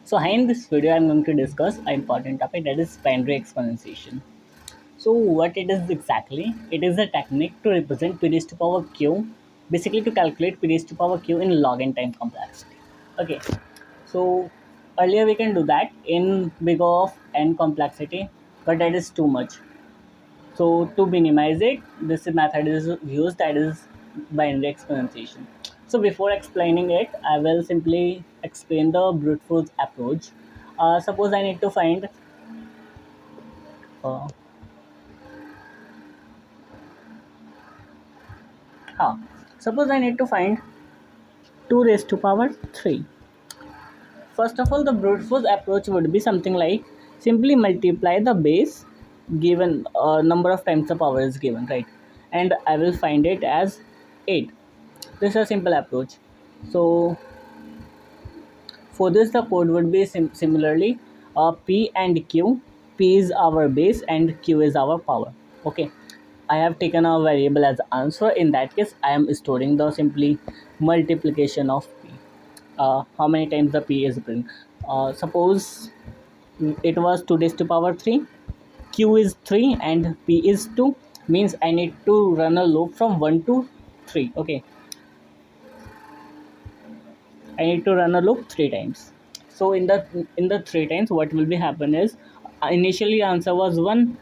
So hi, in this video I'm going to discuss an important topic, that is binary exponentiation. So what it is exactly? It is a technique to represent p raised to power q, basically to calculate p raised to power q in log n time complexity. Okay, so earlier we can do that in big of n complexity, but that is too much. So to minimize it, this method is used, that is binary exponentiation. So before explaining it, I will simply explain the brute force approach. Suppose I need to find, uh, huh, suppose I need to find 2 raised to power 3. First of all, the brute force approach would be something like simply multiply the base given number of times the power is given, right? And I will find it as 8. This is a simple approach. So for this, the code would be similarly P and Q. P is our base and Q is our power. Okay, I have taken a variable as answer. In that case, I am storing the simply multiplication of P. How many times the P is bring? Suppose it was 2 raised to power 3. Q is 3 and P is 2. Means I need to run a loop from 1 to 3. Okay, I need to run a loop 3 times. So in the 3 times, what will be happen is initially answer was 1.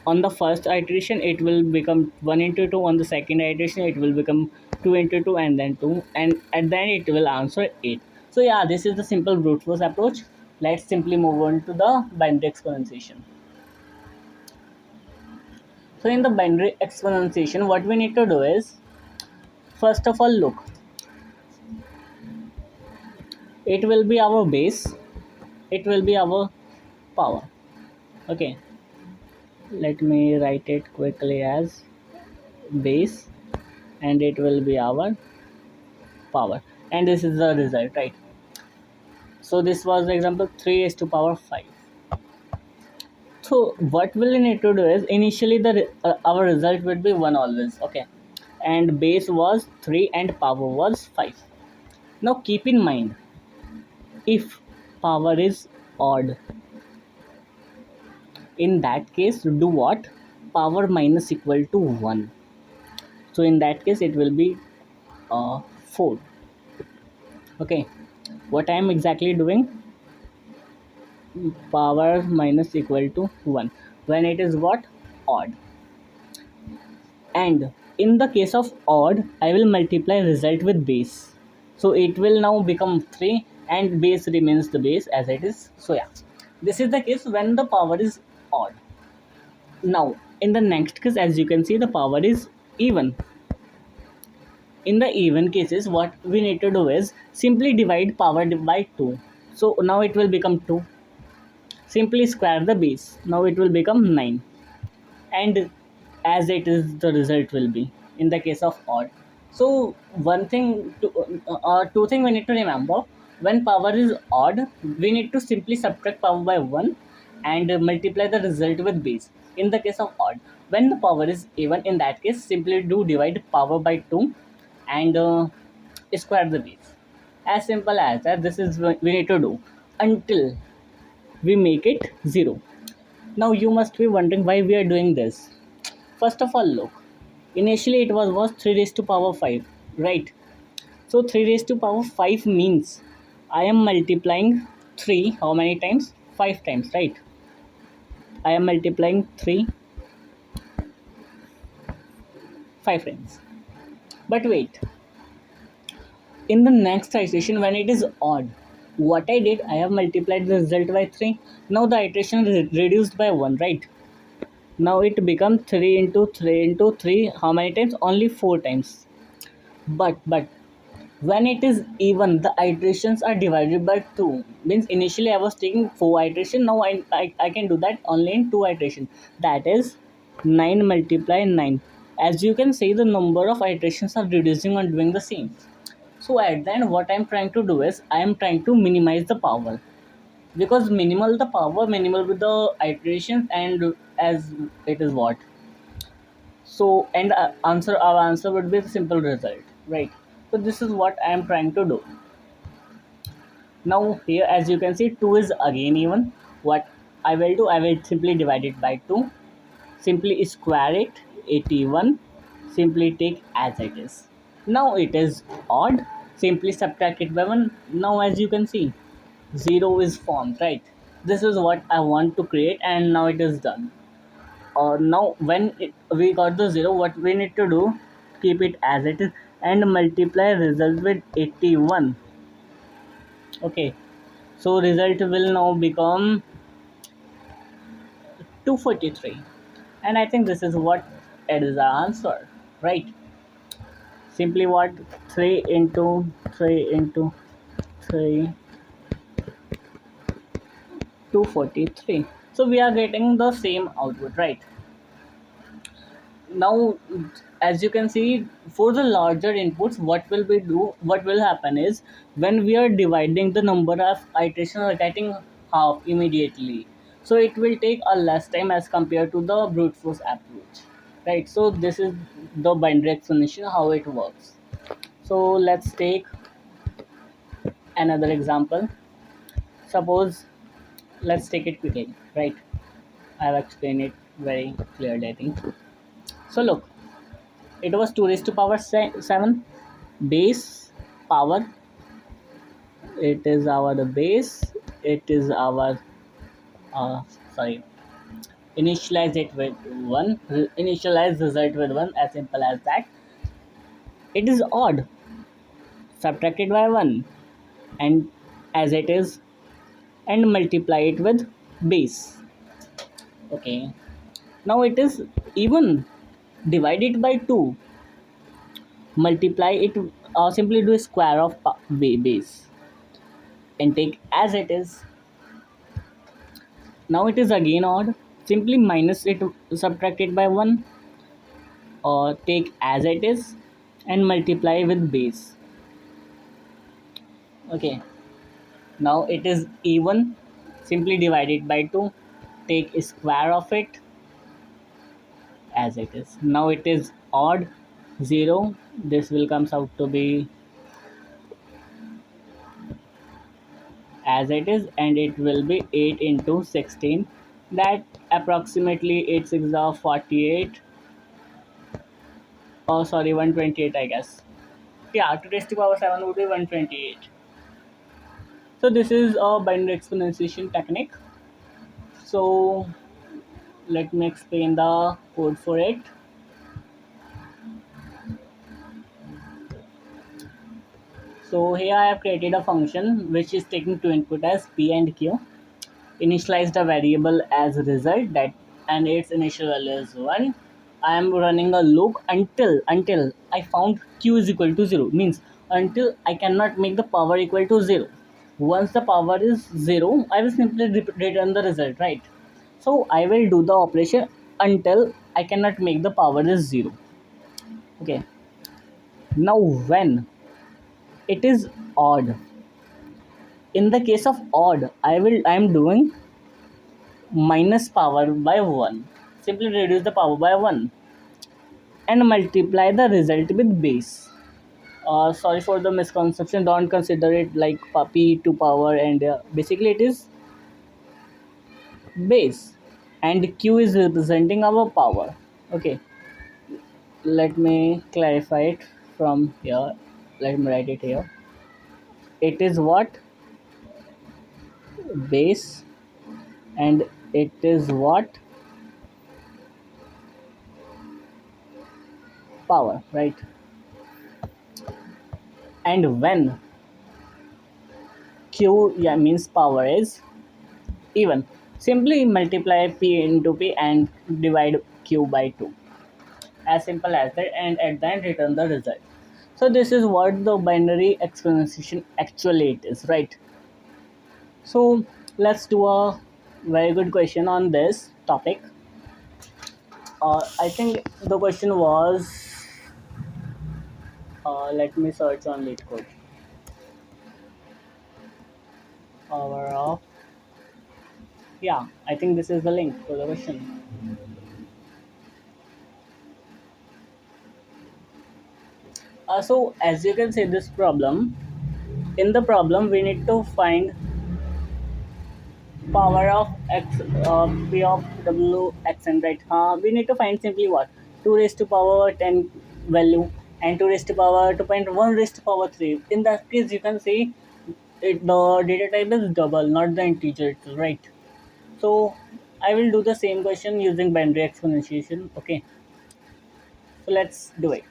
On the first iteration, it will become 1 into 2. On the second iteration, it will become 2 into 2 and then 2, and at the end it will answer 8. So yeah, this is the simple brute force approach. Let's simply move on to the binary exponentiation. So in the binary exponentiation, what we need to do is, first of all, look, it will be our base, it will be our power. Okay, let me write it quickly as base, and it will be our power, and this is the result, right? So this was the example 3 is to power 5. So what we need to do is, initially our result would be 1 always. Okay, and base was 3 and power was 5. Now keep in mind, if power is odd, in that case do what? Power minus equal to 1. So in that case it will be 4. Okay, what I am exactly doing, power minus equal to 1 when it is what? Odd. And in the case of odd, I will multiply result with base, so it will now become 3 and base remains the base as it is. So yeah, this is the case when the power is odd. Now in the next case, as you can see, the power is even. In the even cases, what we need to do is simply divide power by 2. So now it will become 2. Simply square the base. Now it will become 9. And as it is, the result will be in the case of odd. So one thing to, two thing we need to remember: when power is odd, we need to simply subtract power by 1 and multiply the result with base. In the case of odd, when the power is even, in that case simply do divide power by 2 and square the base. As simple as that. This is what we need to do until we make it 0. Now you must be wondering why we are doing this. First of all, look, initially it was 3 raised to power 5, right? So 3 raised to power 5 means I am multiplying 3 how many times? 5 times, right? I am multiplying 3 5 times. But wait, in the next iteration when it is odd, what I did, I have multiplied the result by 3. Now the iteration reduced by 1, right? Now it becomes 3 into 3 into 3 how many times? Only 4 times. But when it is even, the iterations are divided by 2. Means initially I was taking 4 iteration, now I can do that only in 2 iteration. That is 9 multiply 9. As you can see, the number of iterations are reducing and doing the same. So at the end, what I am trying to do is, I am trying to minimize the power, because minimal the power, minimal with the iterations, and as it is what. So and answer our answer would be the simple result, right? So this is what I am trying to do. Now here, as you can see, 2 is again even. What I will do, I will simply divide it by 2, simply square it, 81, simply take as it is. Now it is odd, simply subtract it by 1. Now as you can see, 0 is formed, right? This is what I want to create, and now it is done. Now when we got the 0, what we need to do, keep it as it is and multiply result with 81. Okay, so result will now become 243, and I think this is what it is the answer, right? Simply what, 3 into 3 into 3, 243. So we are getting the same output, right? Now as you can see, for the larger inputs, what will happen is, when we are dividing the number of iterations, or getting half immediately, so it will take a less time as compared to the brute force approach, right? So this is the binary explanation how it works. So let's take another example. Suppose, let's take it quickly, right? I've explained it very clearly, I think. So look, it was 2 raised to power 7 base power. It is our the base. It is our uh, sorry, initialize it with 1, initialize result with 1, as simple as that. It is odd, subtract it by 1, and as it is, and multiply it with base. Okay, now it is even, divide it by 2, multiply it, simply do a square of base, and take as it is. Now it is again odd, simply minus it, subtract it by 1, or take as it is and multiply with base. Okay, now it is even, simply divide it by 2, take a square of it as it is. Now it is odd, 0, this will comes out to be as it is, and it will be 8 into 16, that approximately 8 6 are 48, oh sorry, 128 I guess. Yeah, 2 raised to power 7 would be 128. So this is a binary exponentiation technique. So let me explain the code for it. So here I have created a function which is taking two input as p and q, initialized a variable as result, that and its initial value is 1. I am running a loop until I found q is equal to 0, means until I cannot make the power equal to 0. Once the power is 0, I will simply return the result, right? So I will do the operation until I cannot make the power is 0. Okay, now when it is odd, in the case of odd, I am doing minus power by 1, simply reduce the power by 1 and multiply the result with base. Sorry for the misconception, don't consider it like p to power, and basically it is base, and q is representing our power. Okay, let me clarify it from here. Let me write it here. It is what, base, and it is what, power, right? And when q, yeah, means power is even, simply multiply p into p and divide q by 2, as simple as that, and at the end return the result. So this is what the binary exponentiation actually it is, right? So let's do a very good question on this topic. I think the question was, let me search on LeetCode. Power of, yeah, I think this is the link for the question. So as you can see, this problem, In the problem we need to find power of x, p of w x n, right? We need to find simply what, 2 raised to power 10 value, and 2 raised to power 2.1 raised to power 3. In that case you can see it, the data type is double, not the integer, right? So I will do the same question using binary exponentiation. Okay, so let's do it.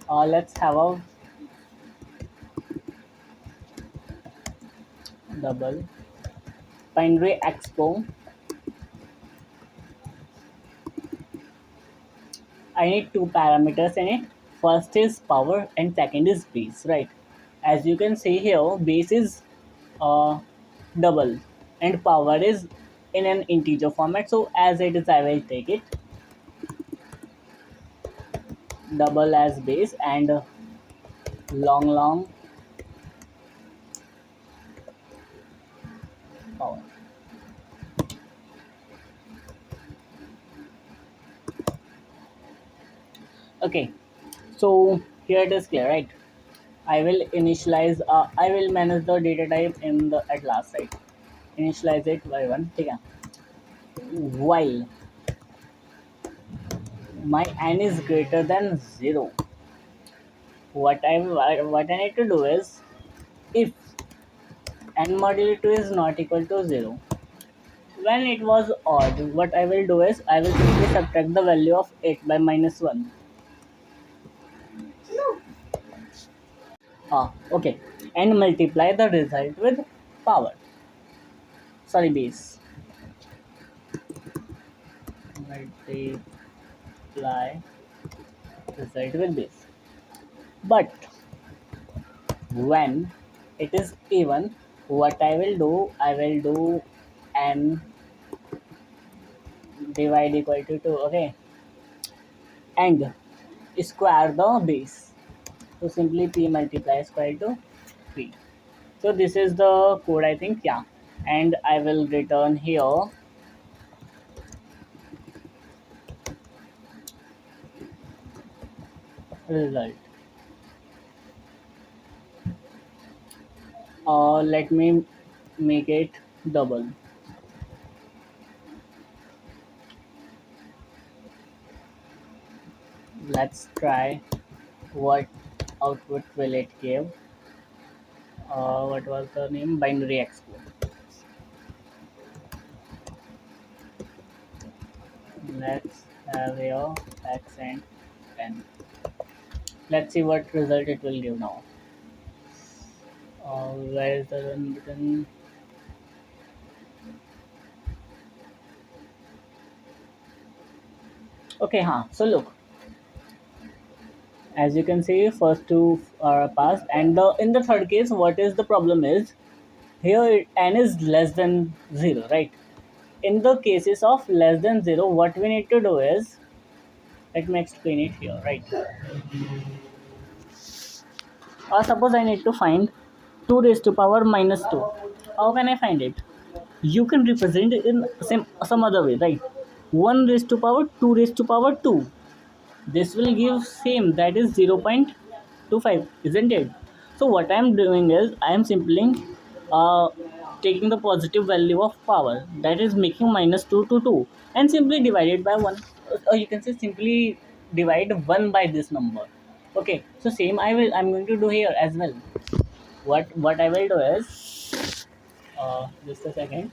Let's have a double binary expo. I need two parameters in it. First is power and second is base, right? As you can see here, base is uh, double and power is in an integer format. So as it is, I will take it double as base and long power. Okay, so here it is clear, right? I will initialize. I will manage the data type in the at last, right? Initialize it by one. ठीक है. While my n is greater than 0, what I need to do is, if n modulo 2 is not equal to 0, when it was odd, what I will do is I will simply subtract the value of 8 by minus 1. Okay, and multiply the result with power, sorry, base. Multiply result with base. But when it is even, what I will do, I will do n divide equal to 2. Okay, and square the base. So simply p multiply square to p. So this is the code, I think, yeah. And I will return here result. Let me make it double. Let's try what output will it give. What was the name? Binary Expo. Let's have here x and n. Let's see what result it will give now. Where is the run button? Okay, so look, as you can see, first two are passed, and in the third case, what is the problem is, here n is less than 0, right? In the cases of less than 0, what we need to do is, let me explain it here, right? Suppose I need to find 2 raised to power minus 2. How can I find it? You can represent it in some other way, right? 1 raised to power 2 raised to power 2. This will give same, that is 0.25, isn't it? So what I am doing is I am simply uh, taking the positive value of power, that is making minus 2 to 2, and simply divide it by 1, or you can say simply divide 1 by this number. Okay, so same I'm going to do here as well. What I will do is, just a second.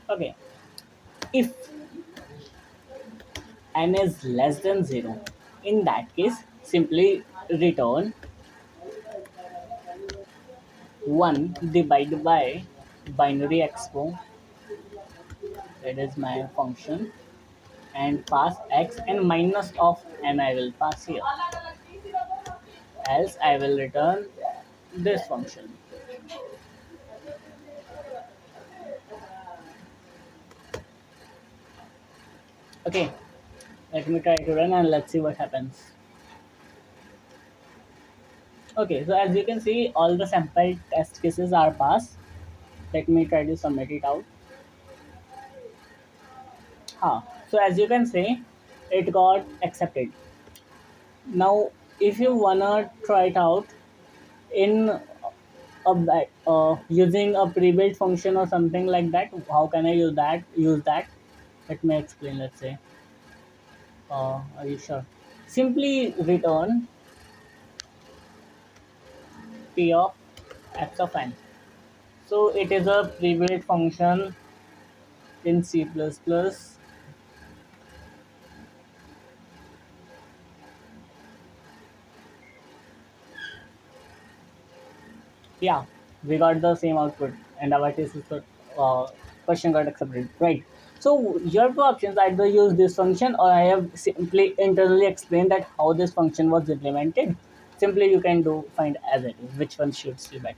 Okay, if n is less than 0, in that case simply return 1 divided by binary expo, that is my function, and pass x, and minus of n I will pass here, else I will return this function. Okay, let me try to run and let's see what happens. Okay, so as you can see, all the sample test cases are passed. Let me try to submit it out. So as you can see, it got accepted. Now, if you wanna try it out in using a pre-built function or something like that, how can I use that? Let me explain. Let's say, are you sure? Simply return p of x of n. So it is a pre-built function in C++. Yeah, we got the same output, and our test is the question got accepted, right? So you have two options: either use this function, or I have simply internally explained that how this function was implemented. Simply, you can do find as it is which one suits you better.